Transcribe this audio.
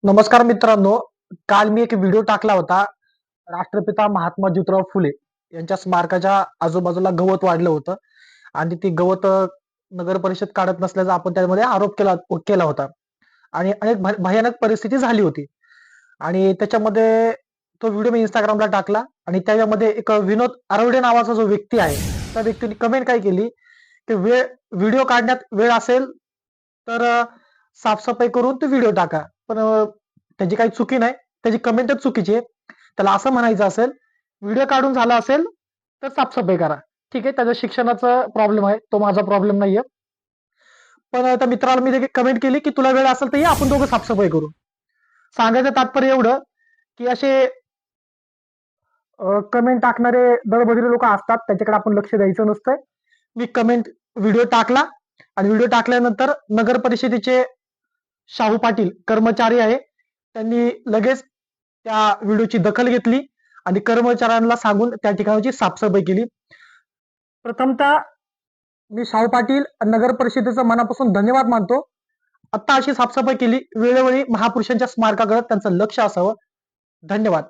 नमस्कार मित्रांनो. काल मी एक व्हिडिओ टाकला होता. राष्ट्रपिता महात्मा ज्योतिराव फुले यांच्या स्मारकाच्या आजूबाजूला गवत वाढलं होतं आणि ती गवत नगर परिषद काढत नसल्याचा आपण त्यामध्ये आरोप केला केला होता आणि अनेक भयानक परिस्थिती झाली होती आणि त्याच्यामध्ये तो व्हिडिओ मी इंस्टाग्रामला टाकला आणि त्याच्यामध्ये एक विनोद आरवडे नावाचा जो व्यक्ती आहे, त्या व्यक्तीने कमेंट काय केली, की व्हिडिओ काढण्यात वेळ असेल तर साफसफाई करून तो व्हिडिओ टाका. पण त्याची काही चुकी नाही. त्याची कमेंटच चुकीची आहे. त्याला असं म्हणायचं असेल, व्हिडिओ काढून झाला असेल तर साफसफाई करा. ठीक आहे, त्याच्या शिक्षणाचा प्रॉब्लेम आहे. तो माझा प्रॉब्लेम नाहीये. पण त्या मित्राला मी कमेंट केली, की तुला वेळ असेल तर ये आपण दोघं साफसफाई करू. सांगायचं तात्पर्य एवढं, की असे कमेंट टाकणारे दळभद्री लोक असतात. त्याच्याकडे आपण लक्ष द्यायचं नसतं. मी व्हिडिओ टाकला आणि व्हिडिओ टाकल्यानंतर नगर परिषदेचे शाहू पाटील कर्मचारी आहे, त्यांनी लगेच त्या व्हिडिओची दखल घेतली आणि कर्मचाऱ्यांना सांगून त्या ठिकाणची साफसफाई केली. प्रथमतः मी शाहू पाटील नगर परिषदेचा मनापासून धन्यवाद मानतो. आता अशी साफसफाई केली. वेळोवेळी महापुरुषांच्या स्मारकाकडे त्यांचं लक्ष असावं. धन्यवाद.